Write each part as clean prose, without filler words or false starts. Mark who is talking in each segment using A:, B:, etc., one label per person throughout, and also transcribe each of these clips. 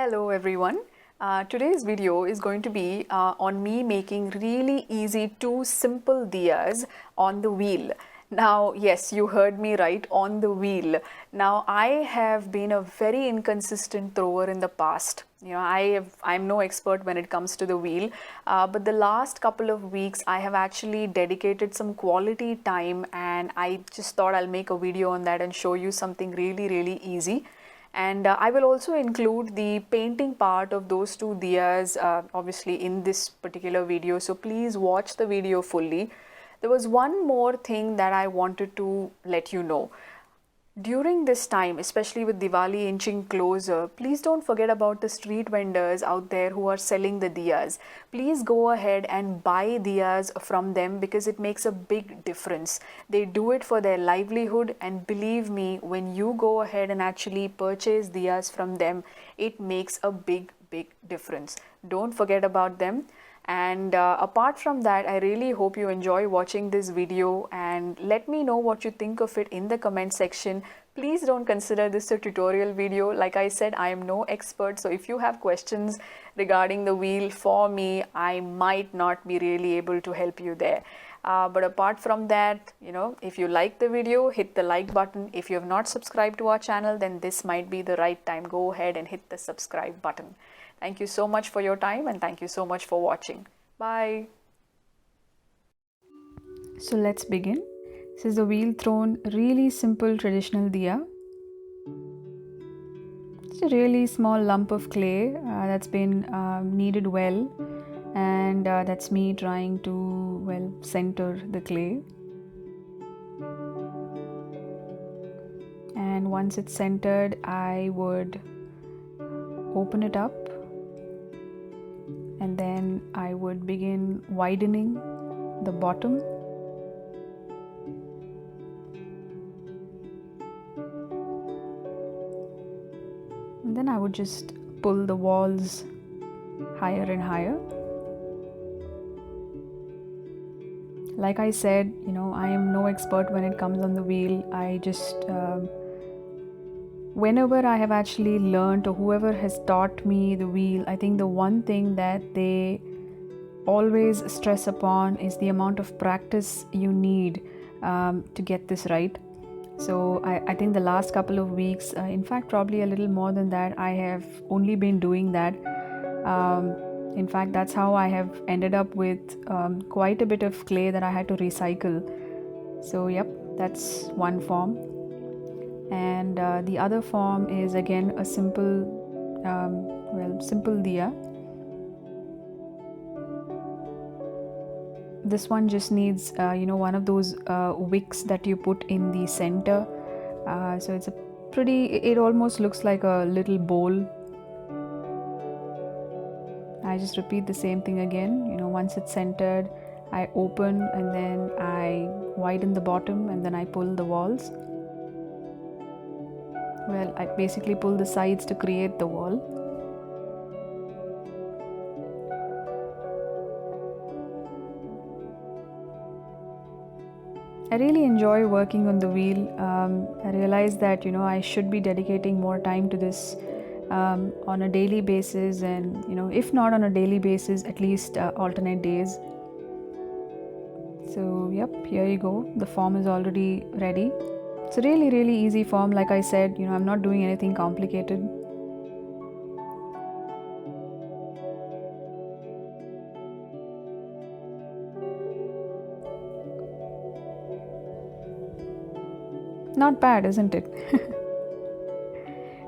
A: Hello everyone. Today's video is going to be on me making really easy two simple diyas on the wheel. Now, yes, you heard me right, on the wheel. Now, I have been a very inconsistent thrower in the past. I'm no expert when it comes to the wheel, but the last couple of weeks I have actually dedicated some quality time, and I just thought I'll make a video on that and show you something really easy. And I will also include the painting part of those two diyas obviously in this particular video, so please watch the video fully. There was one more thing that I wanted to let you know. During this time, especially with Diwali inching closer, please don't forget about the street vendors out there who are selling the diyas. Please go ahead and buy diyas from them because it makes a big difference. They do it for their livelihood, and believe me, when you go ahead and actually purchase diyas from them, it makes a big difference. Don't forget about them. And apart from that, I really hope you enjoy watching this video and let me know what you think of it in the comment section. Please don't consider this a tutorial video. Like I said, I am no expert, so if you have questions regarding the wheel for me, I might not be really able to help you there. But apart from that, if you like the video, hit the like button. If you have not subscribed to our channel, then this might be the right time. Go ahead and hit the subscribe button. Thank you so much for your time, and thank you so much for watching. Bye. So let's begin. This is the wheel throne, really simple traditional diya. It's a really small lump of clay that's been kneaded well, and that's me trying to, center the clay. And once it's centered, I would open it up, and then I would begin widening the bottom. And then I would just pull the walls higher and higher. Like I said, I am no expert when it comes on the wheel. I just whenever I have actually learned, or whoever has taught me the wheel, I think the one thing that they always stress upon is the amount of practice you need to get this right. So I think the last couple of weeks, in fact probably a little more than that, I have only been doing that. In fact, that's how I have ended up with quite a bit of clay that I had to recycle. So yep, that's one form. And the other form is again a simple diya. This one just needs one of those wicks that you put in the center. So it's it almost looks like a little bowl. I just repeat the same thing again. Once it's centered, I open, and then I widen the bottom, and then I pull the walls. I basically pull the sides to create the wall. I really enjoy working on the wheel. I realize that I should be dedicating more time to this on a daily basis, and if not on a daily basis, at least alternate days. So yep, here you go. The form is already ready. It's a really easy form. Like I said, I'm not doing anything complicated. Not bad, isn't it?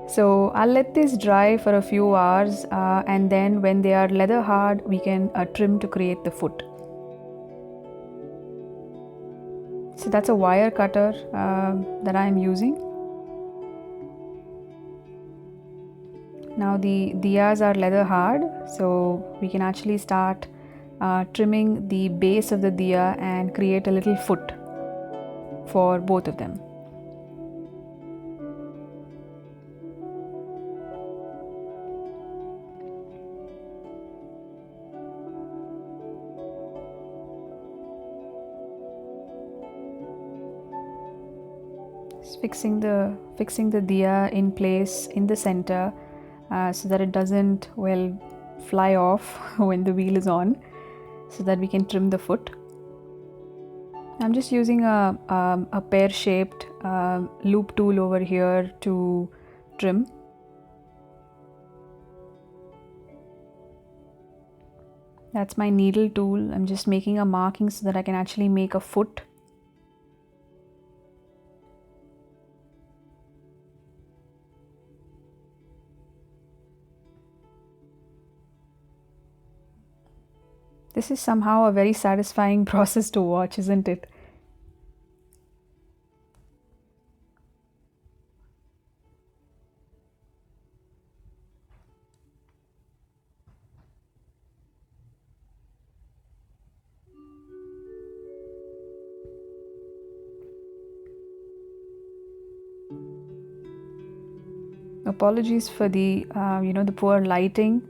A: So I'll let this dry for a few hours, and then when they are leather hard, we can trim to create the foot. So that's a wire cutter that I am using. Now the diyas are leather hard, so we can actually start trimming the base of the diya and create a little foot for both of them. Fixing the diya in place in the center. so that it doesn't, well, fly off when the wheel is on, so that we can trim the foot. I'm just using a pear-shaped loop tool over here to trim. That's my needle tool. I'm just making a marking so that I can actually make a foot. This is somehow a very satisfying process to watch, isn't it? Apologies for the the poor lighting.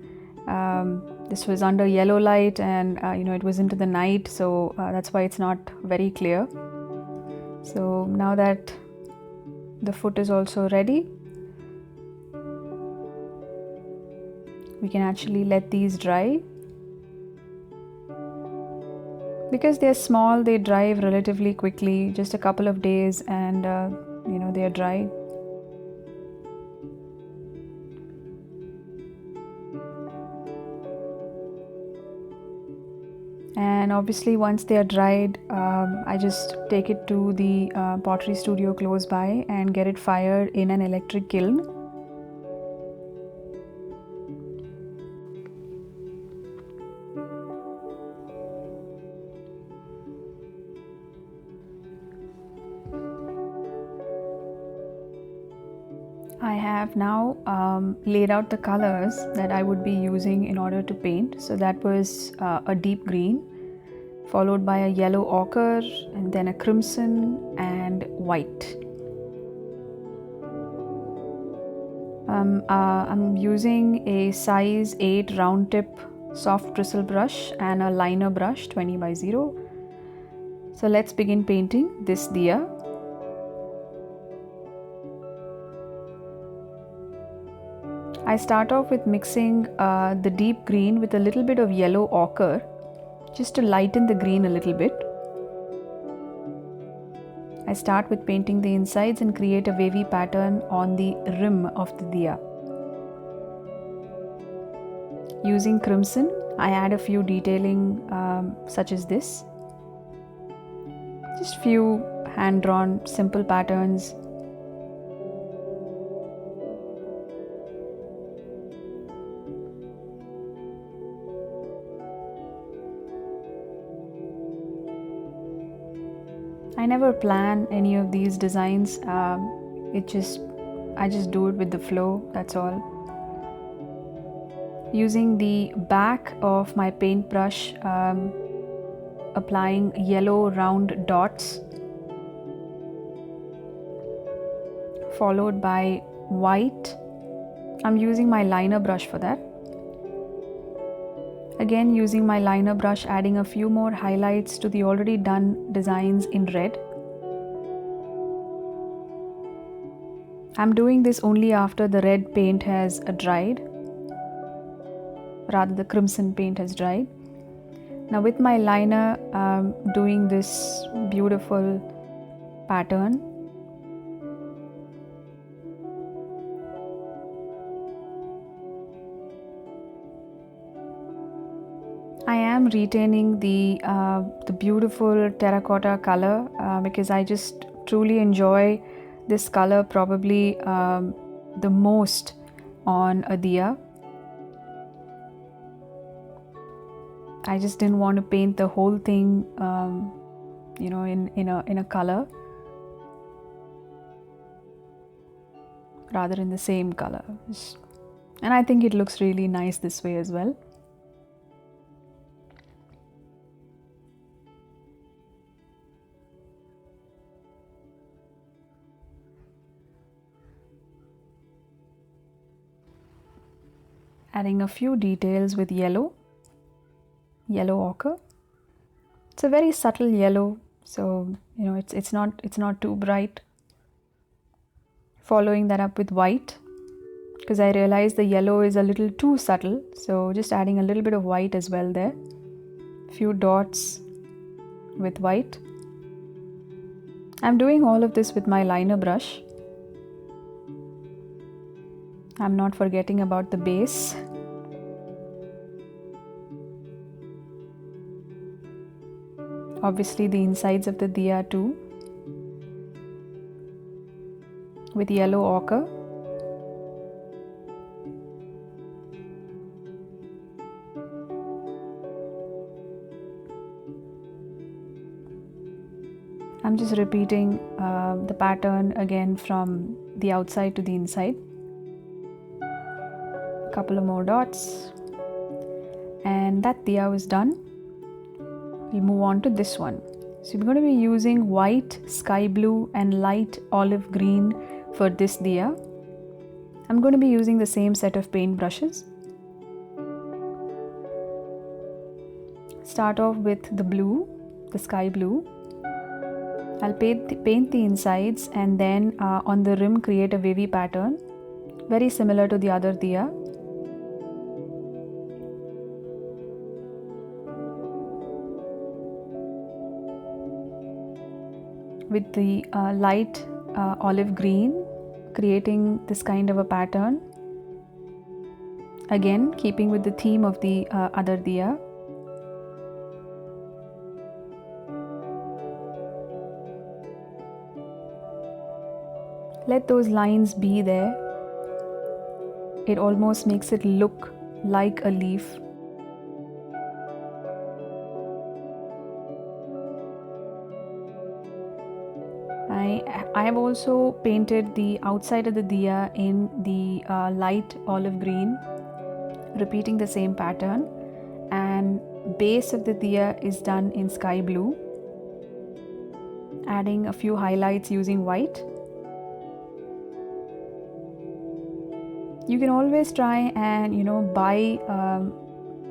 A: This was under yellow light, and it was into the night, so that's why it's not very clear. So now that the foot is also ready, we can actually let these dry. Because they're small, they dry relatively quickly, just a couple of days, and they are dry. And obviously once they are dried, I just take it to the pottery studio close by and get it fired in an electric kiln. I have now laid out the colors that I would be using in order to paint. So that was a deep green, followed by a yellow ochre, and then a crimson and white. I'm using a size 8 round tip soft bristle brush and a liner brush 20 by 0. So let's begin painting this Diya. I start off with mixing the deep green with a little bit of yellow ochre, just to lighten the green a little bit. I start with painting the insides and create a wavy pattern on the rim of the Diya. Using crimson, I add a few detailing such as this. Just few hand-drawn simple patterns. I never plan any of these designs. I just do it with the flow, that's all. Using the back of my paintbrush, applying yellow round dots, followed by white. I'm using my liner brush for that. Again, using my liner brush, adding a few more highlights to the already done designs in red. I'm doing this only after the red paint has dried, rather the crimson paint has dried. Now with my liner, I'm doing this beautiful pattern. I am retaining the beautiful terracotta color because I just truly enjoy this color, probably the most on a Diya. I just didn't want to paint the whole thing, in a color, rather in the same color. And I think it looks really nice this way as well. Adding a few details with yellow ochre. It's a very subtle yellow, so it's not too bright. Following that up with white. because I realized the yellow is a little too subtle, so just adding a little bit of white as well there. Few dots with white. I'm doing all of this with my liner brush. I'm not forgetting about the base. Obviously the insides of the diya too, with yellow ochre. I'm just repeating the pattern again from the outside to the inside. A couple of more dots, and that diya was done. We'll move on to this one. So we're going to be using white, sky blue and light olive green for this diya. I'm going to be using the same set of paint brushes. Start off with the blue, the sky blue. I'll paint the insides and then on the rim create a wavy pattern, very similar to the other diya. With the light olive green, creating this kind of a pattern. Again, keeping with the theme of the other diya. Let those lines be there. It almost makes it look like a leaf. I have also painted the outside of the diya in the light olive green, repeating the same pattern, and base of the diya is done in sky blue, adding a few highlights using white. You can always try and buy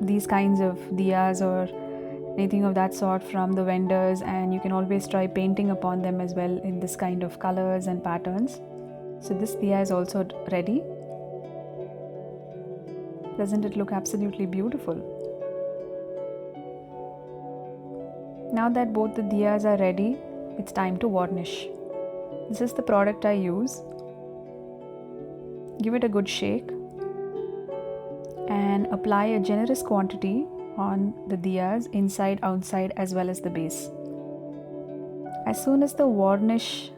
A: these kinds of diyas or anything of that sort from the vendors, and you can always try painting upon them as well in this kind of colors and patterns. So this diya is also ready. Doesn't it look absolutely beautiful? Now that both the diyas are ready, it's time to varnish. This is the product I use. Give it a good shake and apply a generous quantity on the diyas, inside, outside, as well as the base. As soon as the varnish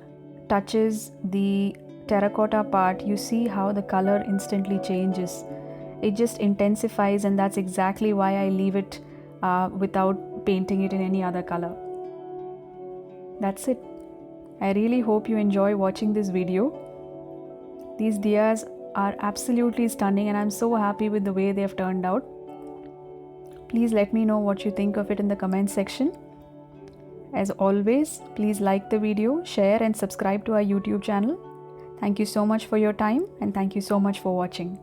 A: touches the terracotta part, you see how the color instantly changes. It just intensifies, and that's exactly why I leave it without painting it in any other color. That's it. I really hope you enjoy watching this video. These diyas are absolutely stunning and I'm so happy with the way they have turned out. Please let me know what you think of it in the comment section. As always, please like the video, share and subscribe to our YouTube channel. Thank you so much for your time and thank you so much for watching.